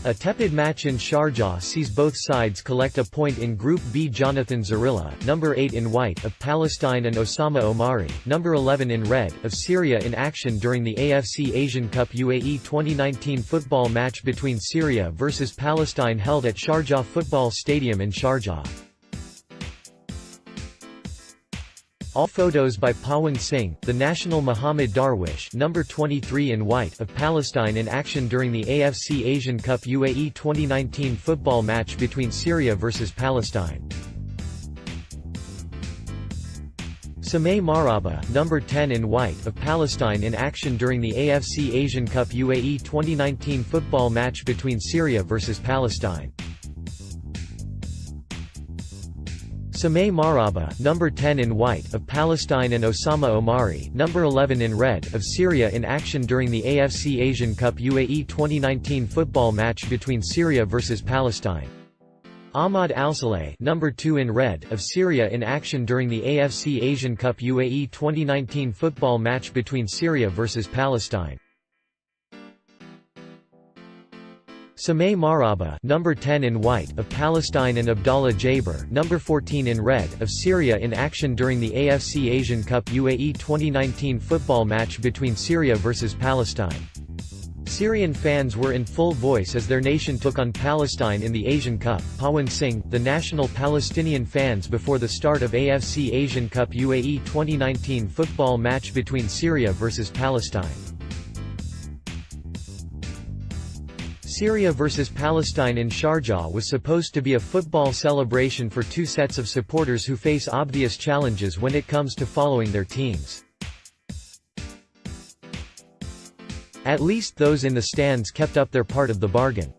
A tepid match in Sharjah sees both sides collect a point in Group B. Jonathan Zorrilla, number 8 in white, of Palestine, and Osama Omari, number 11 in red, of Syria, in action during the AFC Asian Cup UAE 2019 football match between Syria vs Palestine held at Sharjah Football Stadium in Sharjah. All photos by Pawan Singh, the National Mohammed Darwish, number 23 in white, of Palestine in action during the AFC Asian Cup UAE 2019 football match between Syria vs Palestine. Sameh Maraaba, number 10 in white, of Palestine in action during the AFC Asian Cup UAE 2019 football match between Syria vs Palestine. Sameh Maraaba, number 10 in white, of Palestine, and Osama Omari, number 11 in red, of Syria in action during the AFC Asian Cup UAE 2019 football match between Syria vs Palestine. Ahmad Al-Saleh, number 2 in red, of Syria in action during the AFC Asian Cup UAE 2019 football match between Syria vs Palestine. Sameh Maraaba, number 10 in white, of Palestine, and Abdallah Jaber, number 14 in red, of Syria in action during the AFC Asian Cup UAE 2019 football match between Syria vs Palestine. Syrian fans were in full voice as their nation took on Palestine in the Asian Cup. Pawan Singh, the national Palestinian fans before the start of AFC Asian Cup UAE 2019 football match between Syria vs Palestine. Syria vs Palestine in Sharjah was supposed to be a football celebration for two sets of supporters who face obvious challenges when it comes to following their teams. At least those in the stands kept up their part of the bargain.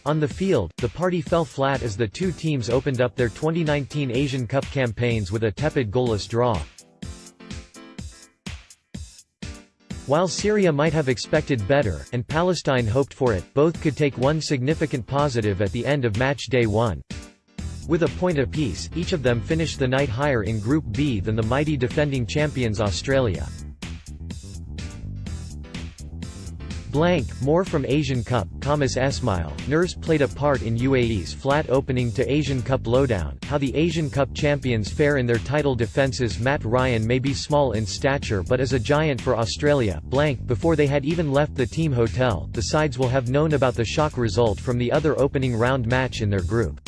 On the field, the party fell flat as the two teams opened up their 2019 Asian Cup campaigns with a tepid goalless draw. While Syria might have expected better, and Palestine hoped for it, both could take one significant positive at the end of match day 1. With a point apiece, each of them finished the night higher in Group B than the mighty defending champions Australia. More from Asian Cup. Esmail, Nurs played a part in UAE's flat opening to Asian Cup lowdown. How the Asian Cup champions fare in their title defences. Matt Ryan may be small in stature but is a giant for Australia. Before they had even left the team hotel, the sides will have known about the shock result from the other opening round match in their group.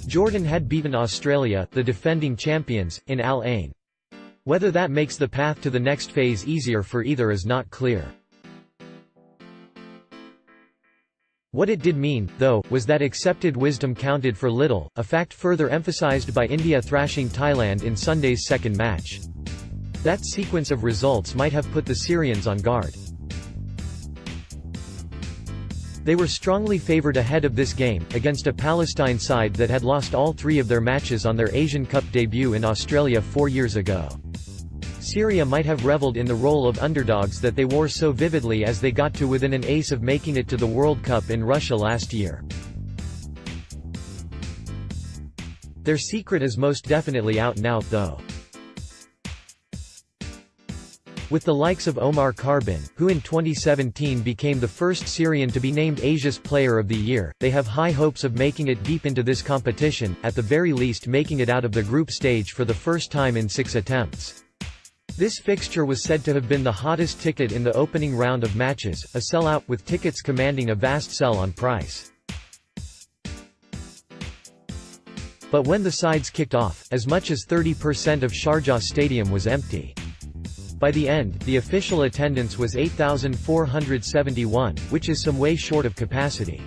Jordan had beaten Australia, the defending champions, in Al Ain. Whether that makes the path to the next phase easier for either is not clear. What it did mean, though, was that accepted wisdom counted for little, a fact further emphasized by India thrashing Thailand in Sunday's second match. That sequence of results might have put the Syrians on guard. They were strongly favored ahead of this game, against a Palestine side that had lost all three of their matches on their Asian Cup debut in Australia 4 years ago. Syria might have reveled in the role of underdogs that they wore so vividly as they got to within an ace of making it to the World Cup in Russia last year. Their secret is most definitely out now, though. With the likes of Omar Karbin, who in 2017 became the first Syrian to be named Asia's Player of the Year, they have high hopes of making it deep into this competition, at the very least making it out of the group stage for the first time in 6 attempts. This fixture was said to have been the hottest ticket in the opening round of matches, a sellout, with tickets commanding a vast sell-on price. But when the sides kicked off, as much as 30% of Sharjah Stadium was empty. By the end, the official attendance was 8,471, which is some way short of capacity.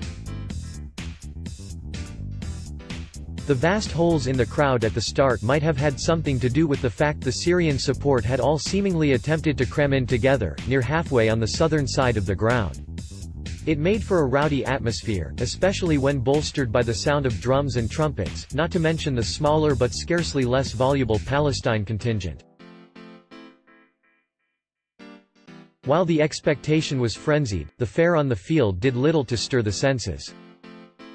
The vast holes in the crowd at the start might have had something to do with the fact the Syrian support had all seemingly attempted to cram in together, near halfway on the southern side of the ground. It made for a rowdy atmosphere, especially when bolstered by the sound of drums and trumpets, not to mention the smaller but scarcely less voluble Palestine contingent. While the expectation was frenzied, the fare on the field did little to stir the senses.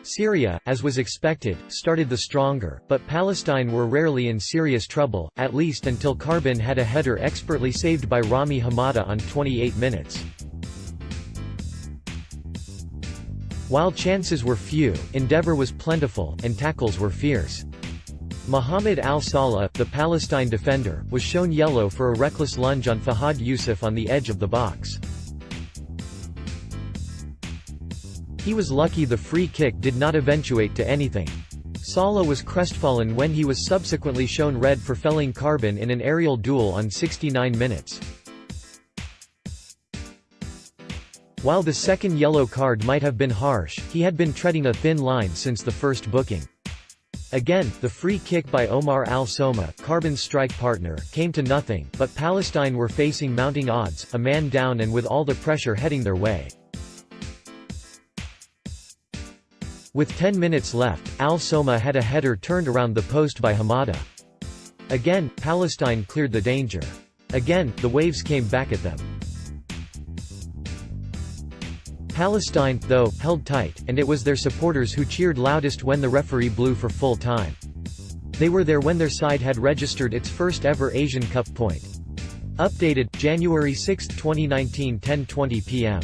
Syria, as was expected, started the stronger, but Palestine were rarely in serious trouble, at least until Karbin had a header expertly saved by Rami Hamada on 28 minutes. While chances were few, endeavor was plentiful, and tackles were fierce. Mohammed al-Salah, the Palestine defender, was shown yellow for a reckless lunge on Fahad Yusuf on the edge of the box. He was lucky the free kick did not eventuate to anything. Salah was crestfallen when he was subsequently shown red for felling Carbon in an aerial duel on 69 minutes. While the second yellow card might have been harsh, he had been treading a thin line since the first booking. Again, the free kick by Omar al-Soma, Carbon's strike partner, came to nothing, but Palestine were facing mounting odds, a man down and with all the pressure heading their way. With 10 minutes left, al-Soma had a header turned around the post by Hamada. Again, Palestine cleared the danger. Again, the waves came back at them. Palestine, though, held tight, and it was their supporters who cheered loudest when the referee blew for full time. They were there when their side had registered its first ever Asian Cup point. Updated, January 6, 2019, 10:20 p.m.